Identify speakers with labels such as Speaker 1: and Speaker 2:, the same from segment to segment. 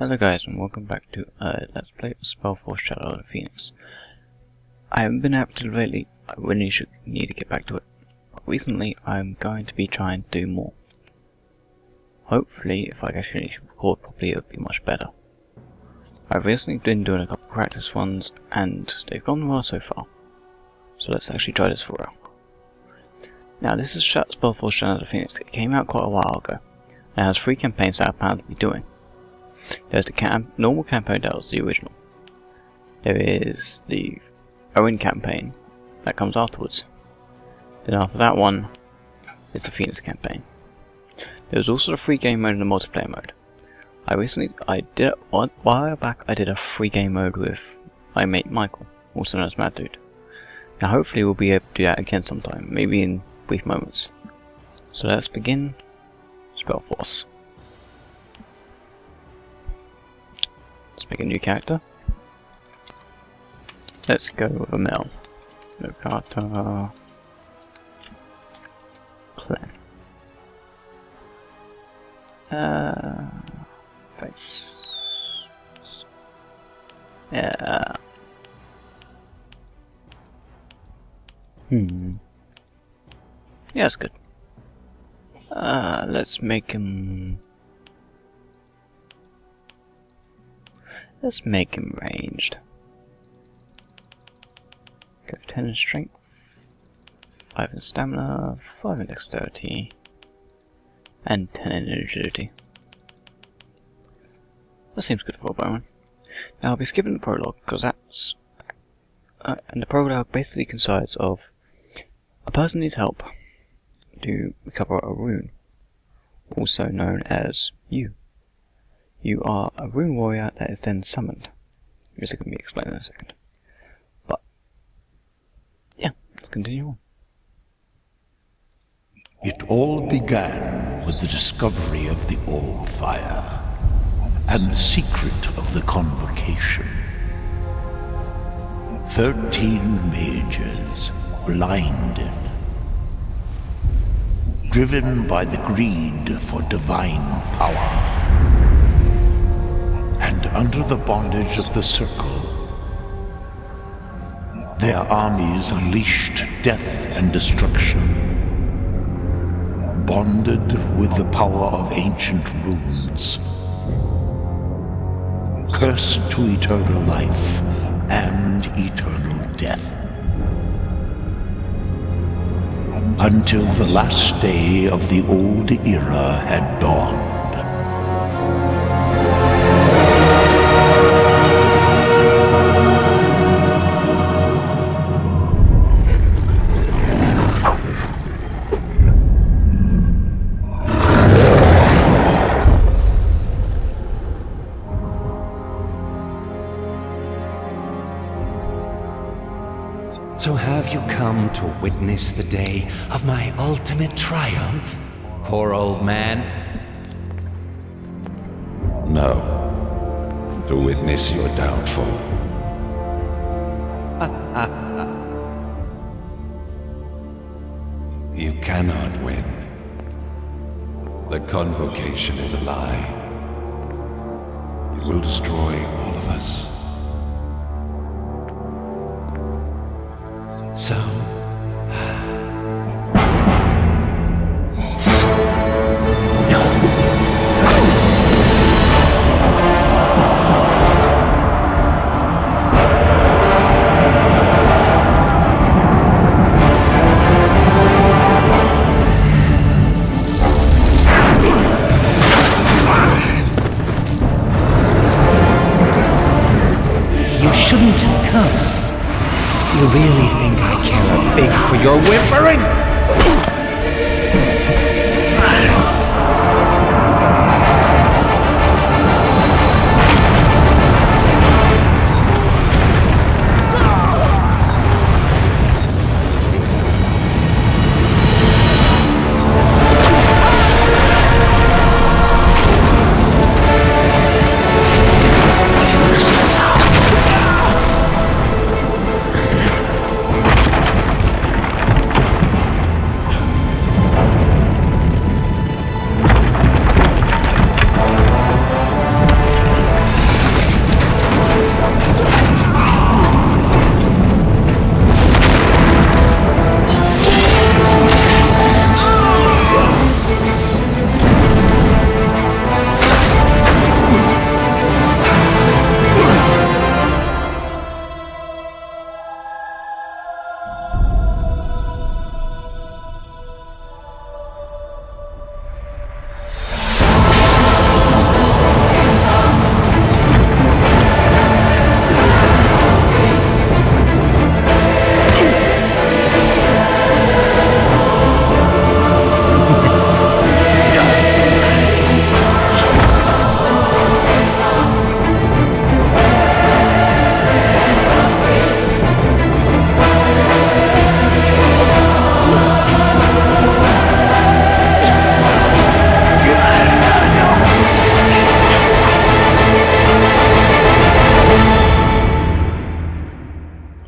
Speaker 1: Hello guys, and welcome back to Let's Play Spellforce Shadow of the Phoenix. I haven't been active lately. I really need to get back to it. But recently, I'm going to be trying to do more. Hopefully, if I actually record properly, it'll be much better. I've recently been doing a couple of practice runs, and they've gone well so far. So let's actually try this for real. Now, this is Spellforce Shadow of the Phoenix. It came out quite a while ago, and has 3 campaigns that I plan to be doing. There's the normal campaign that was the original. There is the Owen campaign that comes afterwards. Then after that one is the Phoenix campaign. There's also the free game mode and the multiplayer mode. I did a while back. I did a free game mode with my mate Michael, also known as Mad Dude. Now hopefully we'll be able to do that again sometime, maybe in brief moments. So let's begin Spellforce. Let's make a new character. Let's go with a male. No Carter. Clan. Face. Yeah. Yeah, that's good. Let's make him. Let's make him ranged. Go 10 in strength, 5 in stamina, 5 in dexterity, and 10 in agility. That seems good for a bowman. Now I'll be skipping the prologue because that's and the prologue basically consists of a person needs help to recover a rune, also known as you. You are a rune warrior that is then summoned. This is going to be explained in a second. But, yeah, let's continue on.
Speaker 2: It all began with the discovery of the old fire and the secret of the convocation. 13 mages, blinded, driven by the greed for divine power, and under the bondage of the Circle, their armies unleashed death and destruction, bonded with the power of ancient runes, cursed to eternal life and eternal death, until the last day of the old era had dawned.
Speaker 3: So have you come to witness the day of my ultimate triumph, poor old man?
Speaker 4: No, to witness your downfall. You cannot win. The convocation is a lie. It will destroy all of us.
Speaker 3: So... You shouldn't have come. You really think I care a fig for your whimpering?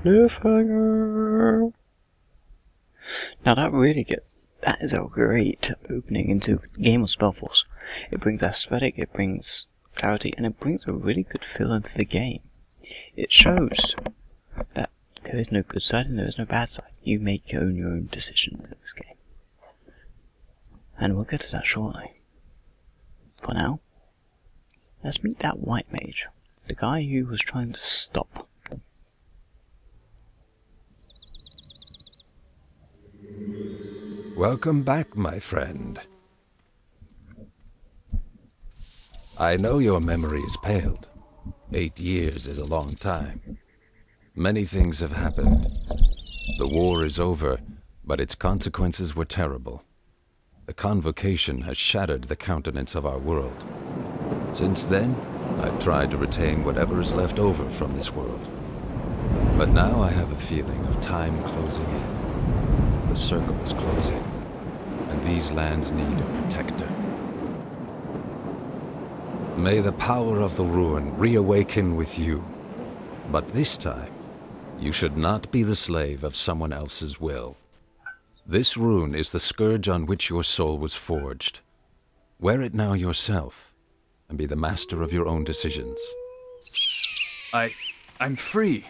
Speaker 1: Cliffhanger! Now that is a great opening into the game of Spellforce. It brings aesthetic, it brings clarity, and it brings a really good feel into the game. It shows that there is no good side and there is no bad side. You make your own decisions in this game. And we'll get to that shortly. For now, let's meet that white mage, the guy who was trying to stop.
Speaker 4: Welcome back, my friend. I know your memory is paled. 8 years is a long time. Many things have happened. The war is over, but its consequences were terrible. The convocation has shattered the countenance of our world. Since then, I've tried to retain whatever is left over from this world. But now I have a feeling of time closing in. The circle is closing, and these lands need a protector. May the power of the ruin reawaken with you. But this time, you should not be the slave of someone else's will. This rune is the scourge on which your soul was forged. Wear it now yourself, and be the master of your own decisions.
Speaker 5: I'm free.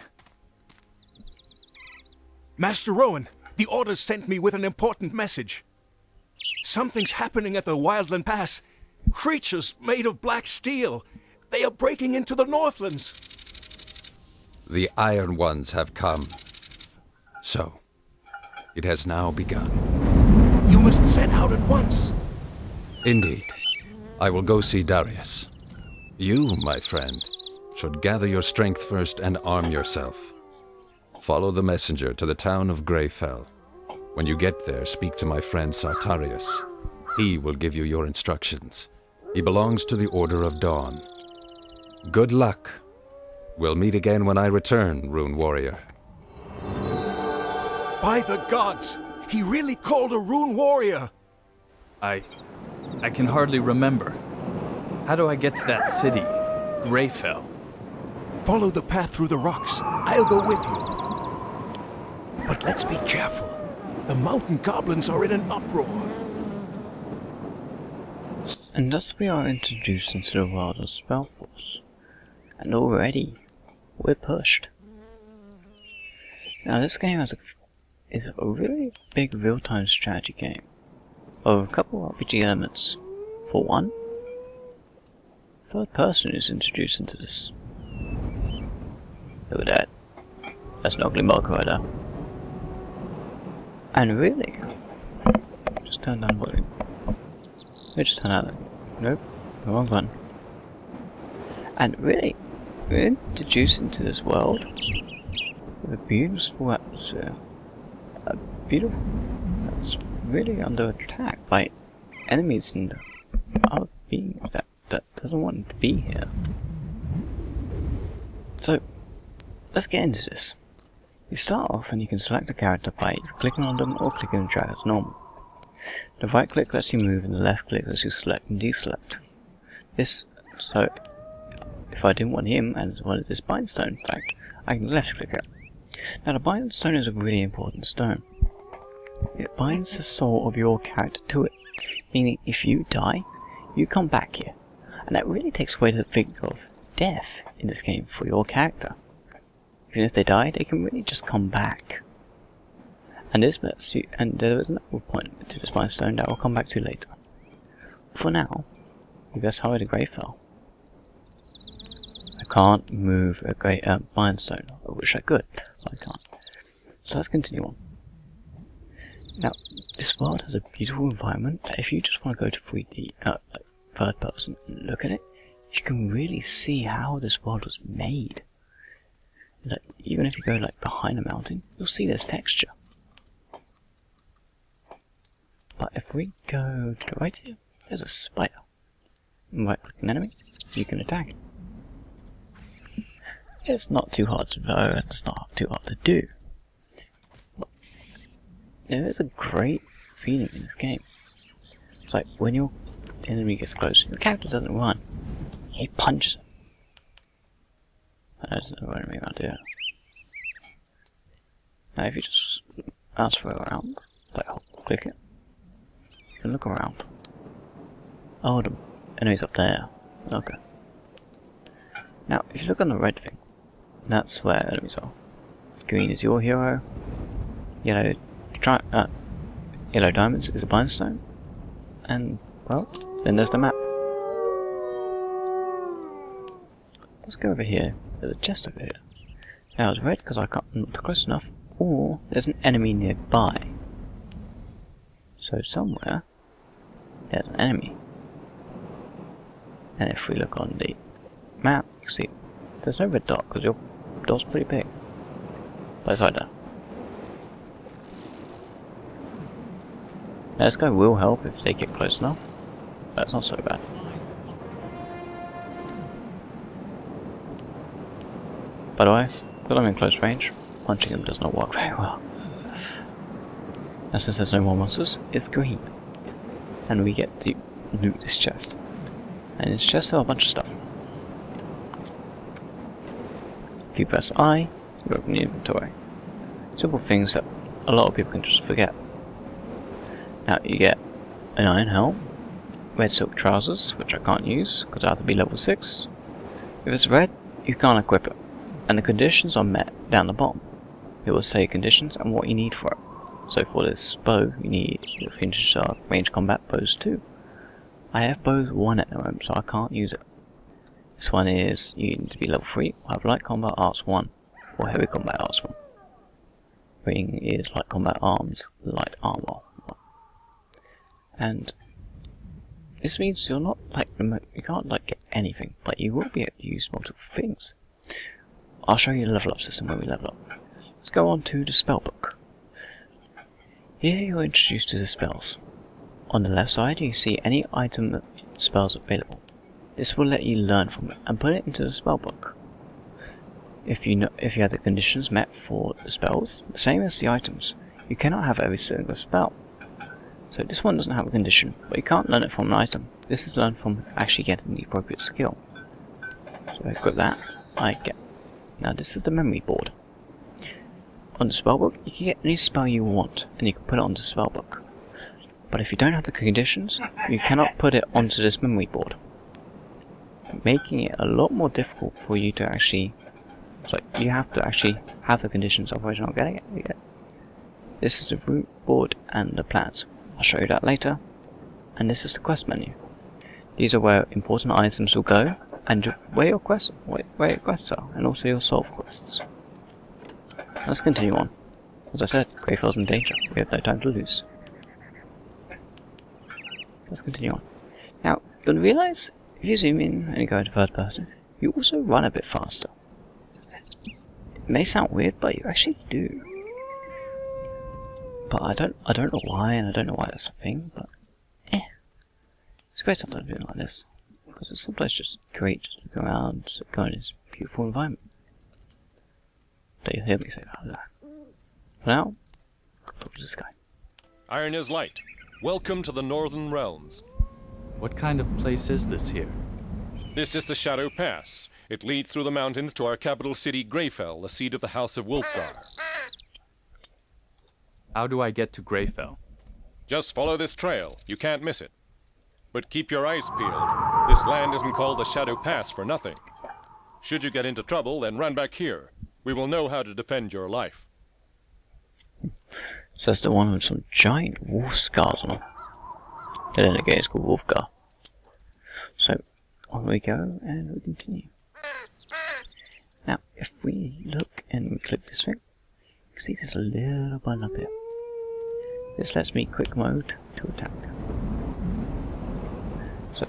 Speaker 6: Master Rowan, the Orders sent me with an important message. Something's happening at the Wildland Pass. Creatures made of black steel. They are breaking into the Northlands.
Speaker 4: The Iron Ones have come. So, it has now begun.
Speaker 6: You must set out at once.
Speaker 4: Indeed. I will go see Darius. You, my friend, should gather your strength first and arm yourself. Follow the messenger to the town of Greyfell. When you get there, speak to my friend Sartarius. He will give you your instructions. He belongs to the Order of Dawn. Good luck. We'll meet again when I return, Rune Warrior.
Speaker 6: By the gods! He really called a Rune Warrior!
Speaker 5: I can hardly remember. How do I get to that city? Greyfell.
Speaker 6: Follow the path through the rocks. I'll go with you. But let's be careful. The mountain goblins are in an uproar.
Speaker 1: And thus we are introduced into the world of Spellforce. And already, we're pushed. Now this game is a really big real-time strategy game. Of a couple of RPG elements. For one, third person is introduced into this. Look at that. That's an ugly mark right there. And really, just turn down volume. Let just turn out. Nope, the wrong button. And really, we're introduced into this world with a beautiful atmosphere. A beautiful that's really under attack by enemies and other beings that doesn't want to be here. So, let's get into this. You start off and you can select a character by clicking on them or clicking and drag as normal. The right click lets you move and the left click lets you select and deselect. So if I didn't want him and wanted this bind stone, in fact, I can left click it. Now the bind stone is a really important stone. It binds the soul of your character to it, meaning if you die, you come back here. And that really takes away the figure of death in this game for your character. Even if they die, they can really just come back. And this lets you, and there is another point to this bind stone that we'll come back to later. For now, we best hurry to Greyfell. I can't move a bind stone. I wish I could, but I can't. So let's continue on. Now, this world has a beautiful environment that if you just want to go to 3D, third person and look at it, you can really see how this world was made. Like, even if you go like behind a mountain, you'll see this texture. But if we go to the right here, there's a spider. Right click an enemy, you can attack it. It's not too hard to know, and it's not too hard to do. But there is a great feeling in this game. It's like when your enemy gets close, your character doesn't run. He punches him. I don't know what I mean about that. Now if you just transfer around, like click it, you can look around. Oh, the enemy's up there. Okay. Now, if you look on the red thing, that's where enemies are. Green is your hero. Yellow, yellow diamonds is a bindstone. And, well, then there's the map. Let's go over here. There's a chest over here. Now it's red because I can't not close enough, or there's an enemy nearby. So somewhere there's an enemy. And if we look on the map, you can see there's no red dot because your dot's pretty big. But it's like that. Now this guy will help if they get close enough. That's not so bad. By the way, because I'm in close range, punching him does not work very well. Now since there's no more monsters, it's green. And we get to loot this chest. And it's just a bunch of stuff. If you press I, you open the inventory. Simple things that a lot of people can just forget. Now you get an iron helm, red silk trousers, which I can't use because I have to be level 6. If it's red, you can't equip it. And the conditions are met down the bottom. It will say conditions and what you need for it. So for this bow, you need your hinge sharp range combat bows 2. I have bows 1 at the moment, so I can't use it. This one is, you need to be level 3, or have light combat arts 1, or heavy combat arts 1. Ring is light combat arms, light armor 1. And this means you're not like, you can't like get anything, but you will be able to use multiple things. I'll show you the level up system when we level up. Let's go on to the spellbook. Here you're introduced to the spells. On the left side you see any item that spells available. This will let you learn from it and put it into the spellbook. If you have the conditions met for the spells, the same as the items, you cannot have every single spell. So this one doesn't have a condition, but you can't learn it from an item. This is learned from actually getting the appropriate skill. So I equip that, I get. Now this is the memory board. On the spellbook, you can get any spell you want, and you can put it on the spellbook. But if you don't have the conditions, you cannot put it onto this memory board, making it a lot more difficult for you to actually. So you have to actually have the conditions, otherwise you're not getting it. This is the route board and the plans. I'll show you that later. And this is the quest menu. These are where important items will go, and where your quests are, and also your solve quests. Let's continue on. As I said, Greyfell's in danger. We have no time to lose. Let's continue on. Now, you'll realise, if you zoom in and you go into third person, you also run a bit faster. It may sound weird, but you actually do. But I don't know why, and I don't know why that's a thing, but it's great sometimes doing like this. Because it's sometimes just great to go around, go in this beautiful environment. You'll hear me say that. For now, talk to this guy.
Speaker 7: Iron is light. Welcome to the Northern Realms.
Speaker 5: What kind of place is this here?
Speaker 7: This is the Shadow Pass. It leads through the mountains to our capital city, Greyfell, the seat of the House of Wolfgar.
Speaker 5: How do I get to Greyfell?
Speaker 7: Just follow this trail. You can't miss it. But keep your eyes peeled. This land isn't called the Shadow Pass for nothing. Should you get into trouble, then run back here. We will know how to defend your life.
Speaker 1: So that's the one with some giant wolf scars on him. And then again it's called Wolfgar. So, on we go, and we continue. Now, if we look and we click this thing, you can see there's a little button up here. This lets me quick mode to attack. So,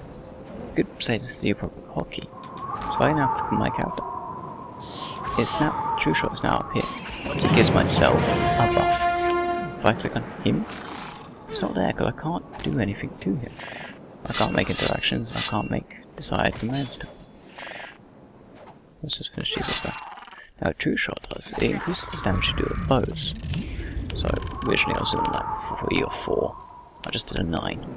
Speaker 1: you could say this is the appropriate hotkey. So I now click on my character. It's now, True Shot is now up here. It gives myself a buff. If I click on him, it's not there because I can't do anything to him. I can't make interactions, I can't decide commands to him. Let's just finish these off there. Now True Shot does, it increases the damage you do with bows. So originally I was doing like 3 or 4. I just did a 9.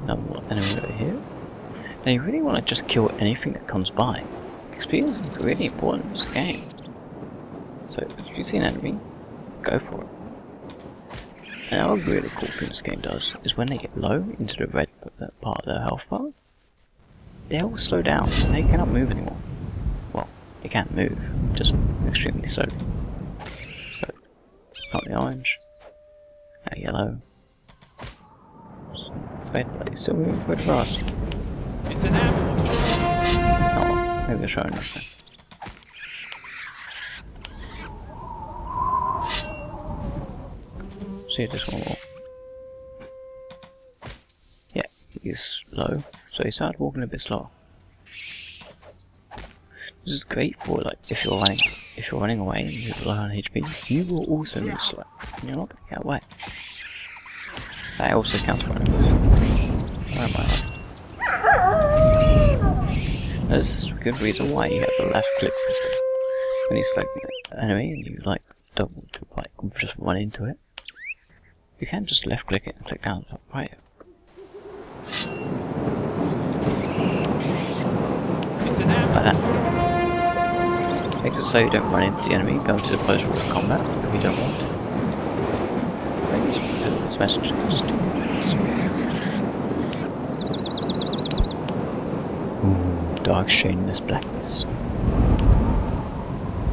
Speaker 1: Another enemy over here. Now you really want to just kill anything that comes by. XP is really important in this game. So if you see an enemy, go for it. And another really cool thing this game does is when they get low into the red part of their health bar, they all slow down and they cannot move anymore. Well, they can't move, just extremely slowly. So, not the orange, now yellow, red, but it's still moving quite fast.
Speaker 5: It's an ambush.
Speaker 1: Oh, maybe they're showing us then. See if this one will. Yeah, he's low, so he started walking a bit slower. This is great for like if you're running away and you're low on HP, you will also move slow, and you're not going to get away. That also counts for enemies. Where am I? This is a good reason why you have the left click system. When you select an enemy and you like don't want to like just run into it, you can just left click it and click down the top right. Like that. Makes it so you don't run into the enemy, go into the close range combat if you don't want to. Maybe this message can just do this. Ooh, dark shadiness blackness.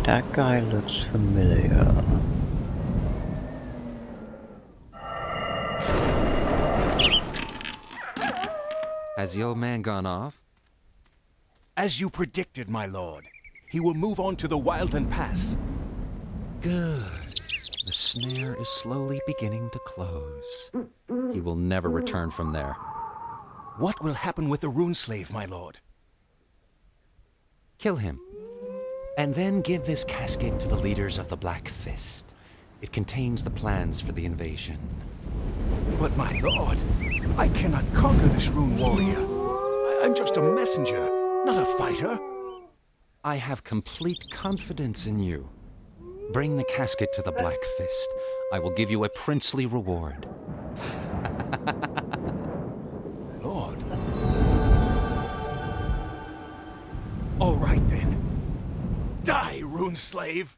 Speaker 1: That guy looks familiar.
Speaker 3: Has the old man gone off?
Speaker 6: As you predicted, my lord. He will move on to the Wildland Pass.
Speaker 3: Good. The snare is slowly beginning to close. He will never return from there.
Speaker 6: What will happen with the rune slave, my lord?
Speaker 3: Kill him. And then give this casket to the leaders of the Black Fist. It contains the plans for the invasion.
Speaker 6: But my lord, I cannot conquer this rune warrior. I'm just a messenger, not a fighter.
Speaker 3: I have complete confidence in you. Bring the casket to the Black Fist. I will give you a princely reward.
Speaker 6: Lord. All right then. Die, rune slave.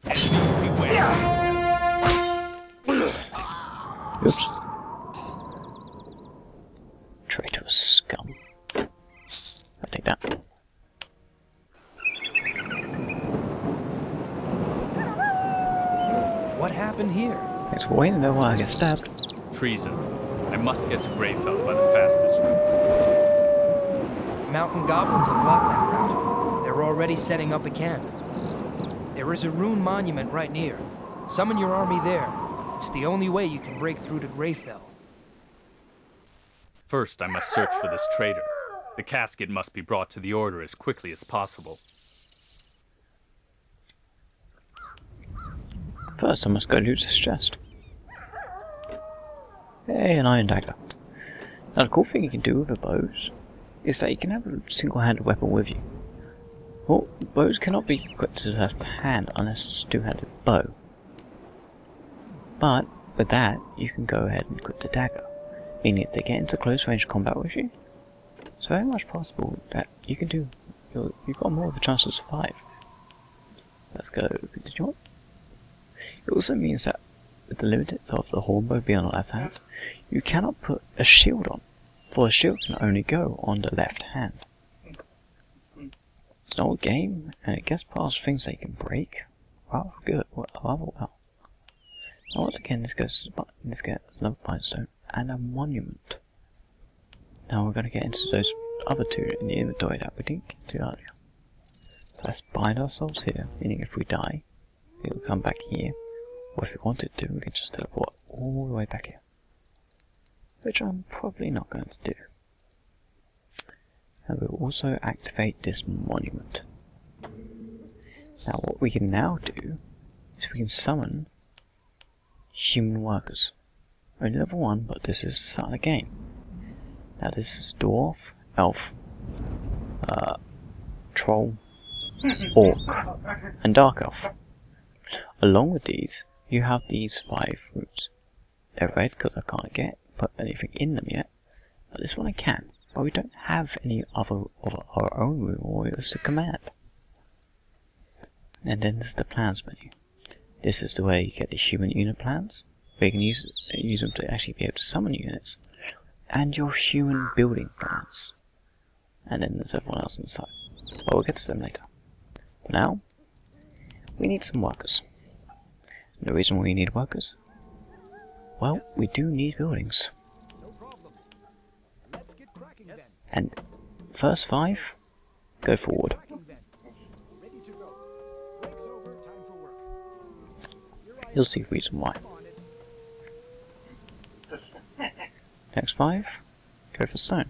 Speaker 5: Enemies beware.
Speaker 1: Oops. Traitorous scum. I'll take that.
Speaker 8: What happened here?
Speaker 1: Thanks for waiting there while I get stabbed.
Speaker 5: Treason. I must get to Greyfell by the fastest route.
Speaker 8: Mountain goblins have blocked that route. They're already setting up a camp. There is a rune monument right near. Summon your army there. It's the only way you can break through to Greyfell.
Speaker 5: First, I must search for this traitor. The casket must be brought to the Order as quickly as possible.
Speaker 1: First I must go loot this chest. Hey, an iron dagger. Now the cool thing you can do with the bows is that you can have a single-handed weapon with you. Well, bows cannot be equipped to the left hand unless it's a two-handed bow. But with that, you can go ahead and equip the dagger, meaning if they get into close range combat with you, it's very much possible that you can do. You've got more of a chance to survive. Let's go continue on. It also means that with the limit of the hornbow being on the left hand, you cannot put a shield on, for a shield can only go on the left hand. It's an old game, and it gets past things that you can break. Wow, good, rather well. Now once again, this gets another milestone and a monument. Now we're going to get into those other two in the inventory that we didn't get to earlier. So let's bind ourselves here, meaning if we die, we'll come back here. Or if we wanted to, we could just teleport all the way back here. Which I'm probably not going to do. And we'll also activate this monument. Now what we can now do is we can summon human workers. Only level 1, but this is the start of the game. Now this is dwarf, elf, troll, orc, and dark elf. Along with these, you have these 5 runes. They're red because I can't put anything in them yet, but this one I can. but we don't have any other of our own room warriors to command. And then there's the plans menu. This is the way you get the human unit plans, where you can use them to actually be able to summon units, and your human building plans. And then there's everyone else inside. Well, we'll get to them later. For now, we need some workers. And the reason we need workers? Well, we do need buildings. And first 5, go forward. You'll see the reason why. Next 5, go for stone.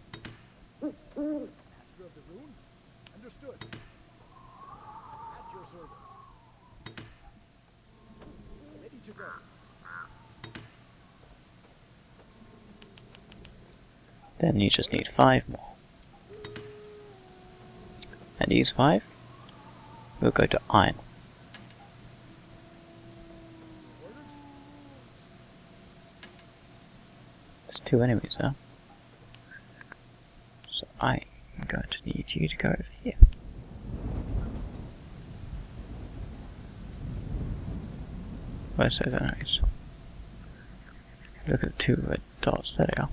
Speaker 1: Then you just need 5 more. And these 5 will go to iron. There's 2 enemies there. So I'm going to need you to go over here. Where's those enemies? Look at the 2 red dots, there they are.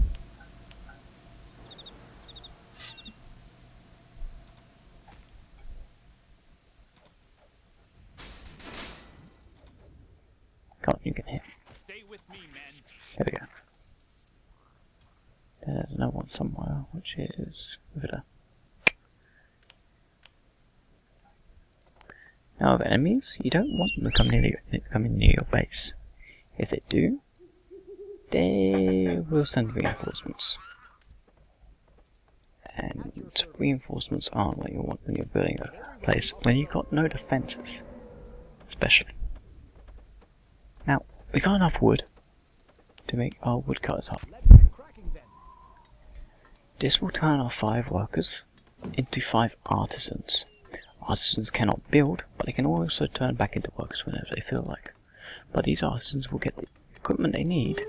Speaker 1: You can hit.
Speaker 5: Stay with me, men.
Speaker 1: There we go. There's another one somewhere, which is over there. Now with enemies, you don't want them to come near your base. If they do, they will send reinforcements. And reinforcements aren't what you want when you're building a place, when you've got no defences, especially. Now, we got enough wood to make our woodcutters up. This will turn our 5 workers into 5 artisans. Artisans cannot build, but they can also turn back into workers whenever they feel like. But these artisans will get the equipment they need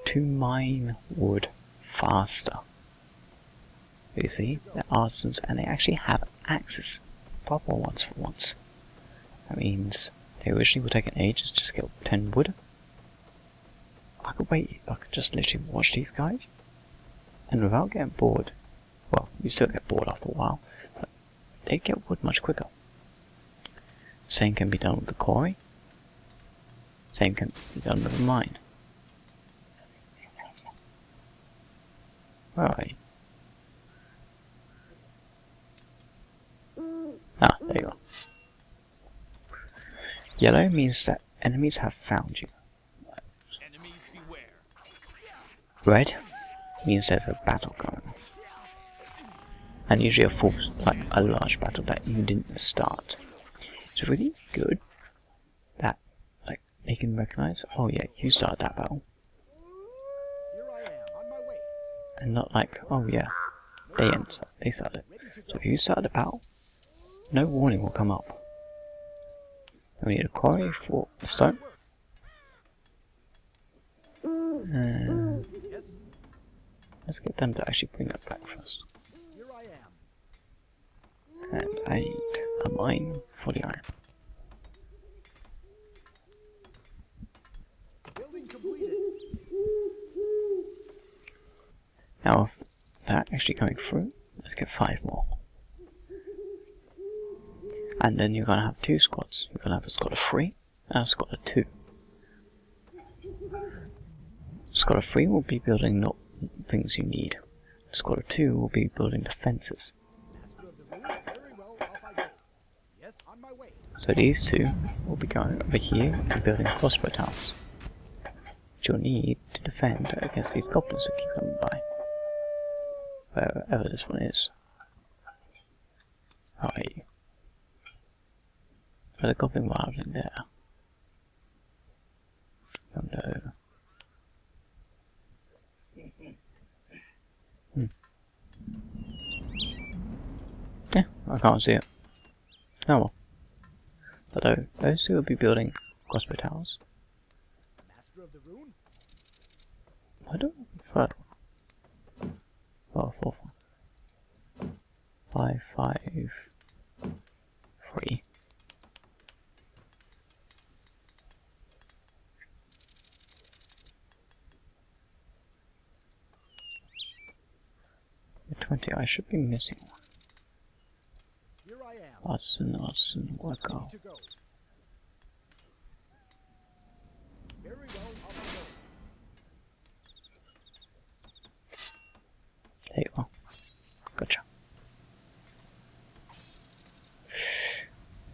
Speaker 1: to mine wood faster. You see, they're artisans and they actually have axes. Proper ones for once. That means they originally would take an ages just to get 10 wood. I could just literally watch these guys, and without getting bored, well, you still get bored after a while, but they get wood much quicker. Same can be done with the quarry, same can be done with the mine. Where are you? Ah, there you are. Yellow means that enemies have found you.
Speaker 5: Enemies beware.
Speaker 1: Red means there's a battle going on. And usually a large battle that you didn't start. It's really good that they can recognize, oh yeah, you started that battle. And not like, oh yeah, they started it. So if you started a battle, no warning will come up. We need a quarry for the stone. Let's get them to actually bring that back first. And I need a mine for the iron. Now with that actually going through, let's get 5 more. And then you're going to have 2 squads. You're going to have a squad of 3 and a squad of 2. Squad of 3 will be building not things you need. The squad of 2 will be building defences. So these 2 will be going over here and building crossbow towers, which you'll need to defend against these goblins that keep coming by. Wherever this one is. How are you? There's a goblin wildling there. Oh no. Yeah, I can't see it. Oh well. Although, those 2 will be building crossbow towers. I don't know further. 4, 4, 5, 5, 3. The 20, I should be missing one. Artisan, worker. There you are. Gotcha.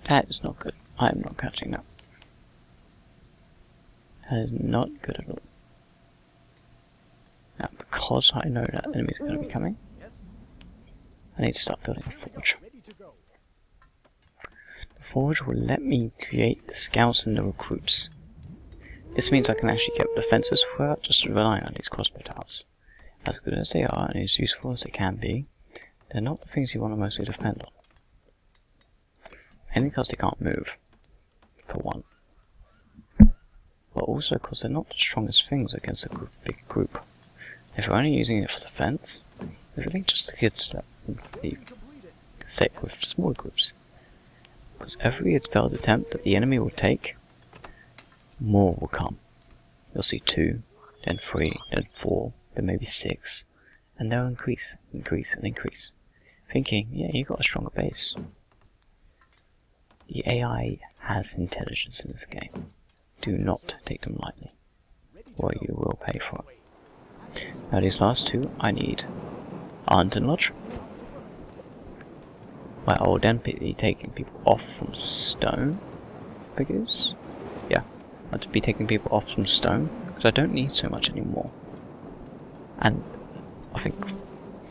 Speaker 1: That is not good. I am not catching that. That is not good at all. Now, because I know that enemies are going to be coming, I need to start building a forge. The forge will let me create the scouts and the recruits. This means I can actually get defenses without just relying on these crossbow towers. As good as they are and as useful as they can be, they're not the things you want to mostly depend on. Mainly because they can't move, for one. But also because they're not the strongest things against a big group. If you're only using it for defense, it's really just to hit that stick with smaller groups. Because every failed attempt that the enemy will take, more will come. You'll see 2, then 3, then 4, then maybe 6, and they'll increase, increase, and increase. Thinking, yeah, you got a stronger base. The AI has intelligence in this game. Do not take them lightly, or you will pay for it. Now these last 2, I need Arlington Lodge. Where I will then be taking people off from stone, because, yeah, I'll be taking people off from stone, because I don't need so much anymore. And I think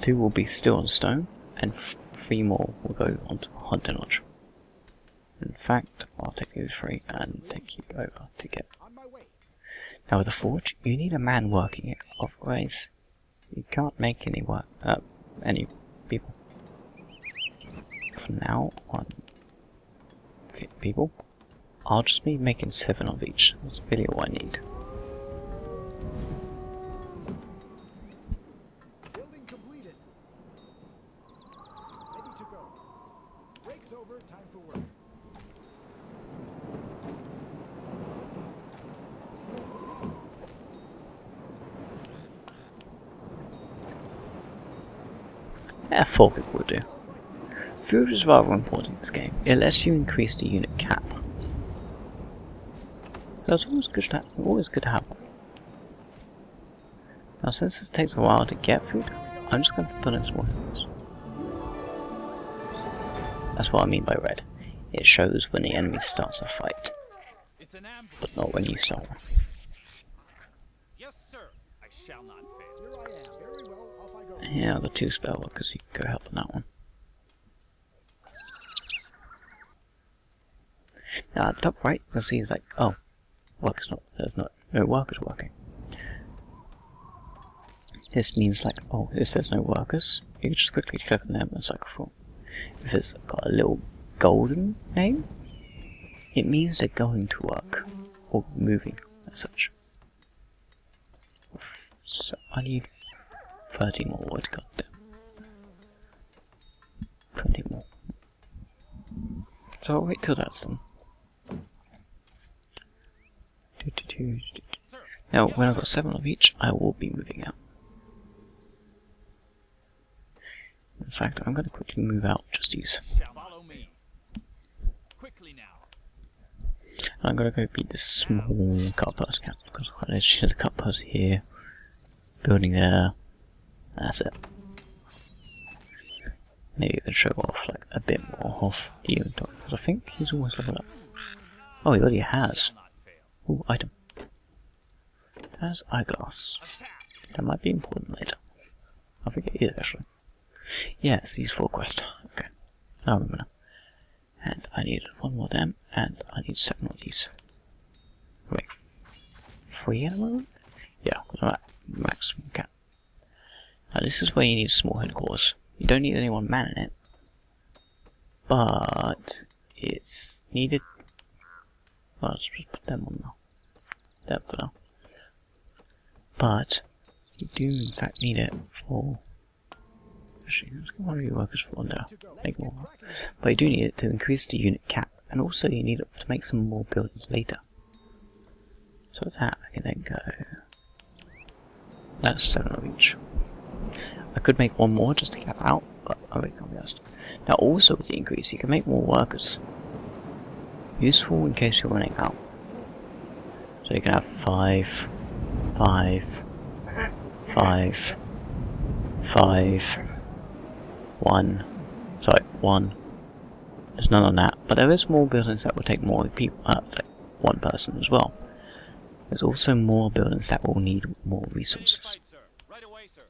Speaker 1: 2 will be still on stone, and 3 more will go onto Hunting Lodge. In fact, I'll take those 3 and take you over together. Now with the forge, you need a man working it, otherwise you can't make any work, any people. For now, on people, I'll just be making 7 of each. That's really all I need.
Speaker 6: Building completed. Ready to go. Breaks over, time for work.
Speaker 1: Yeah, 4 people will do. Food is rather important in this game. It lets you increase the unit cap. So it's always good to have one. Now since it takes a while to get food, I'm just going to put in some more things. That's what I mean by red. It shows when the enemy starts a fight, but not when you start one.
Speaker 5: Yes, sir. I shall not fail.
Speaker 6: Here I am. Very well, off I go.
Speaker 1: Yeah, the 2 spell workers, you can go help on that one. Now at the top right, you'll see it's like, oh, there's no workers working. This means like, oh, it says no workers. You can just quickly click on them and cycle through. If it's got a little golden name, it means they're going to work, or moving as such. So I need 30 more wood, goddamn. 20 more. So I'll wait till that's done. Now, when I've got 7 of each, I will be moving out. In fact, I'm going to quickly move out just these.
Speaker 5: Follow me. Quickly now.
Speaker 1: I'm going to go beat this small cutpurse camp, because there's a cutpurse here, building there, and that's it. Maybe you can show off like a bit more of the inventory, because I think he's almost leveled up. Oh, he already has. Ooh, item. That's eyeglass. That might be important later. I think it is actually. Yes, these 4 quests. Okay, I remember now. And I need 1 more of them, and I need 7 of these. Wait, 3 at the moment? Yeah, because I'm at maximum cap. Now this is where you need small headquarters. You don't need anyone manning it, but it's needed. Well, let's just put them on now. There for now. But you do in fact need it for actually. Let's get one of your workers for under. Make more. But you do need it to increase the unit cap, and also you need it to make some more buildings later. So with that, I can then go. That's 7 of each. I could make one more just to cap out, but I really can't be asked. Now also with the increase, you can make more workers. Useful in case you're running out. So you can have 5, 5, 5, 5, 1. Sorry, 1. There's none on that, but there is more buildings that will take more people, like one person as well. There's also more buildings that will need more resources.
Speaker 7: Right away, sir.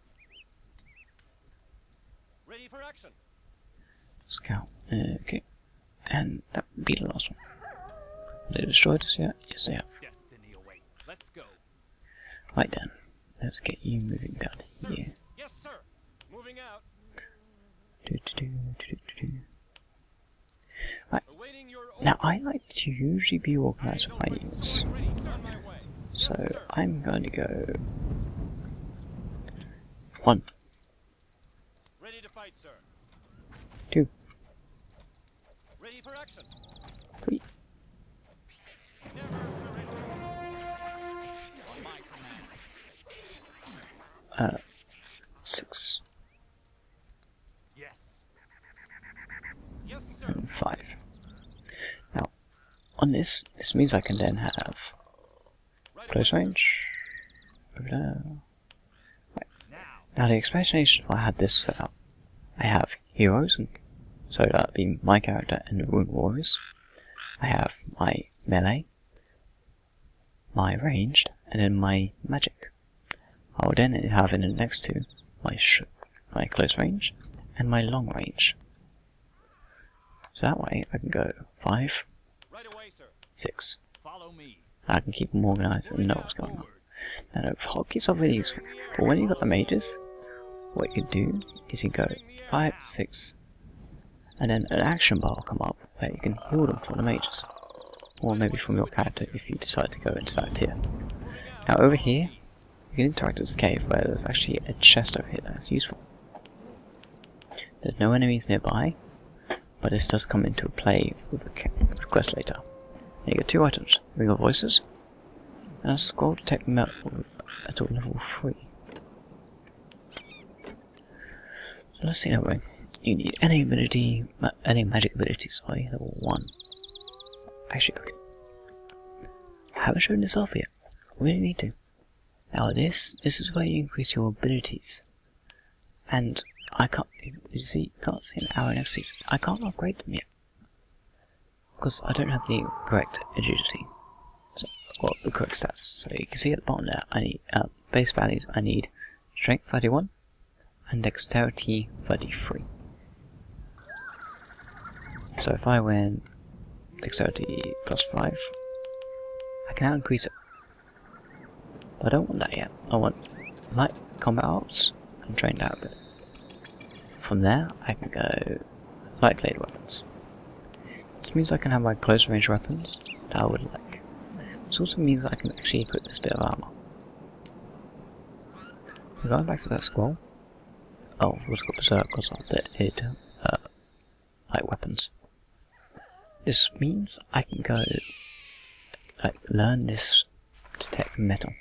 Speaker 7: Ready for action.
Speaker 1: Scout. Okay. And that would be the last one. Have they destroyed us yet? Yes, they have.
Speaker 5: Destiny awaits. Let's go.
Speaker 1: Right then. Let's get you moving down here.
Speaker 7: Yes, sir. Moving out.
Speaker 1: Right.
Speaker 7: Awaiting your
Speaker 1: Now, I like to usually be organised with my units.
Speaker 7: ready. On my way.
Speaker 1: So, I'm going to go 1,
Speaker 7: Ready to fight, sir.
Speaker 1: 2,
Speaker 7: Ready for action.
Speaker 1: 3,
Speaker 7: Never surrender.
Speaker 1: 6,
Speaker 7: Yes. Yes, sir.
Speaker 1: and 5. Now, on this means I can then have close range over there. Right. Now, the explanation if I had this set up, I have heroes, and so that would be my character and the Rune Warriors. I have my melee, my ranged, and then my magic. I will then have in the next two my close range and my long range. So that way I can go 5,
Speaker 7: Right away, sir.
Speaker 1: 6.
Speaker 7: Follow me.
Speaker 1: I can keep them organised and know what's going on. Now the hotkeys are really useful, but when you've got the mages, what you can do is you go 5, 6, and then an action bar will come up where you can heal them from the mages. Or maybe from your character if you decide to go interact here. Now over here, you can interact with this cave where there's actually a chest over here that's useful. There's no enemies nearby, but this does come into play with the quest later. And you get 2 items, Ring of Voices, and a scroll to detect metal at level 3. So let's see that way. You need any magic ability, sorry, level 1. Actually, okay. I haven't shown this off yet. We really need to. Now this is where you increase your abilities. And I can't, you see, can't see an arrow next to these. I can't upgrade them yet. Because I don't have the correct agility. So, well, the correct stats. So you can see at the bottom there, I need, base values, I need strength 31 and dexterity 33. So if I win dexterity +5, I can now increase it. But I don't want that yet. I want light combat arts and train that a bit. From there, I can go light blade weapons. This means I can have my close range weapons that I would like. This also means I can actually equip this bit of armor. So going back to that scroll. Oh, I've also got berserk because of the light weapons. This means I can go learn this detect metal,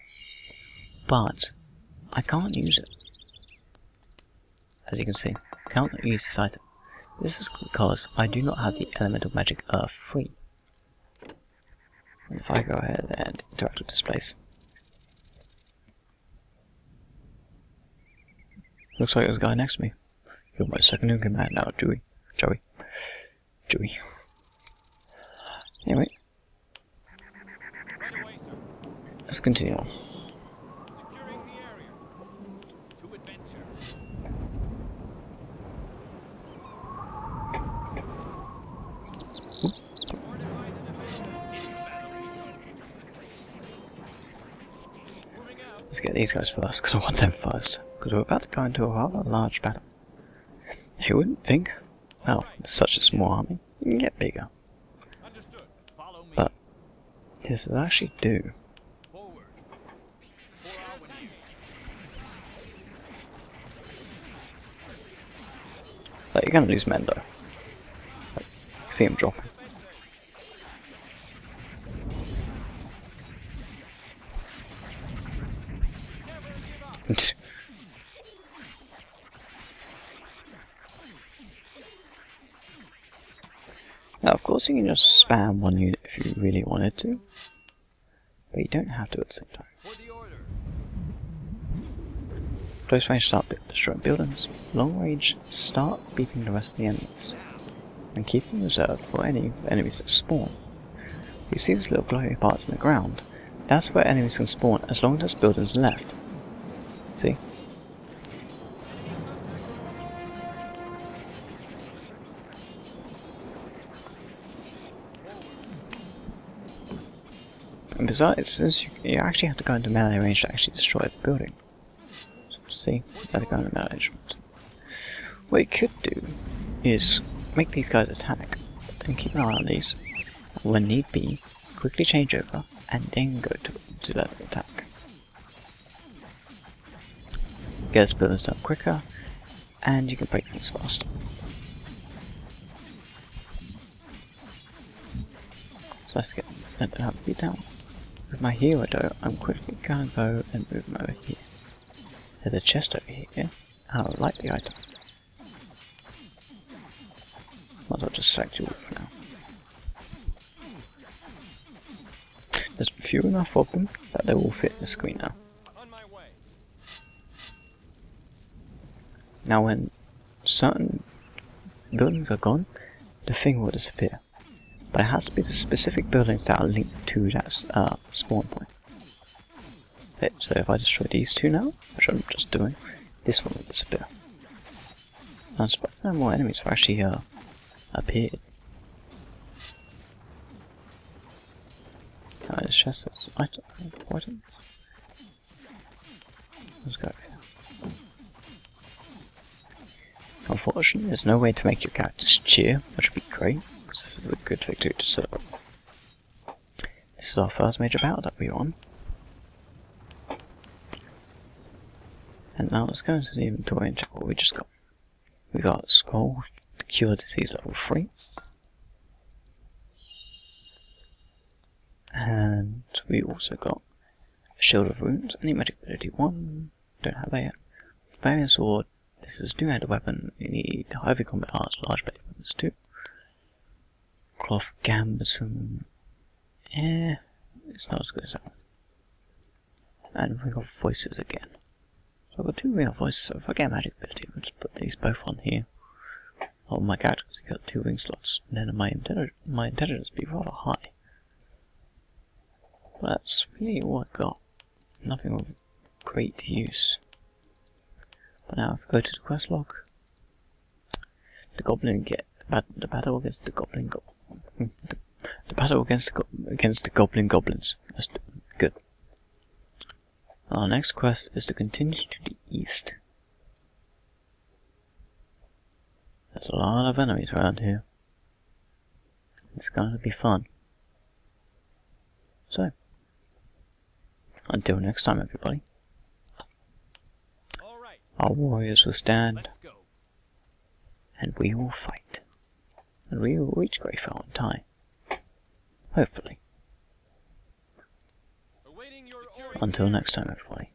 Speaker 1: but I can't use it. As you can see, I can't use this item. This is because I do not have the elemental magic Earth 3. And if I go ahead and interact with this place, looks like there's a guy next to me. You're my second in command now, Joey. Anyway, let's continue on.
Speaker 7: Securing the area. To adventure. Fortify the defense. Into battle. Moving out.
Speaker 1: Let's get these guys first, because I want them first. Because we're about to go into a rather large battle. You wouldn't think, well, with such a small army, you can get bigger.
Speaker 7: Understood. Follow me.
Speaker 1: But yes, they actually do.
Speaker 7: Forwards. For our winning.
Speaker 1: Like, you're gonna lose men though. Like, see him dropping. Now, of course, you can just spam one unit if you really wanted to, but you don't have to at the same time. Close range, start destroying buildings. Long range, start beeping the rest of the enemies, and keep them reserved for any enemies that spawn. You see these little glowing parts in the ground? That's where enemies can spawn as long as there's buildings left. See? And besides, since you actually have to go into melee range to actually destroy the building. So, see, you have to go into melee range. What you could do is make these guys attack, and keep an eye on these. And when need be, quickly change over, and then go to that attack. Gets buildings done quicker, and you can break things faster. So let's let them have a beat down. With my hero though, I'm quickly gonna go and move them over here. There's a chest over here, and I like the item. Might as well just select you all for now. There's few enough of them that they will fit the screen now. Now when certain buildings are gone, the thing will disappear. But it has to be the specific buildings that are linked to that spawn point. Okay, so if I destroy these two now, which I'm just doing, this one will disappear. I'm surprised no more enemies have actually appeared. It's just this item. Let's go over here. Unfortunately, there's no way to make your characters cheer, which would be great, because this is a good victory to celebrate. This is our first major battle that we're on. And now let's go into the inventory and check what we just got. We got Scroll Cure Disease level 3. And we also got Shield of Runes, any magic ability 1, don't have that yet. Barbarian Sword, this is two-handed weapon, you need heavy combat arts, large blade weapons 2. Cloth Gambeson, yeah, it's not as good as that one. And we got voices again. So I've got two real voices, so if I get a magic ability, I'll just put these both on here. Oh, my character has got 2 ring slots, and then my intelligence be rather high. But that's really all I got. Nothing of great use. But now if we go to the quest log, the goblin the battle against the goblin the battle against the goblin goblins. That's good. Our next quest is to continue to the east. There's a lot of enemies around here. It's going to be fun. So, until next time, everybody. Our warriors will stand, and we will fight, and we will reach Greyfell on time. Hopefully. Until next time, everybody.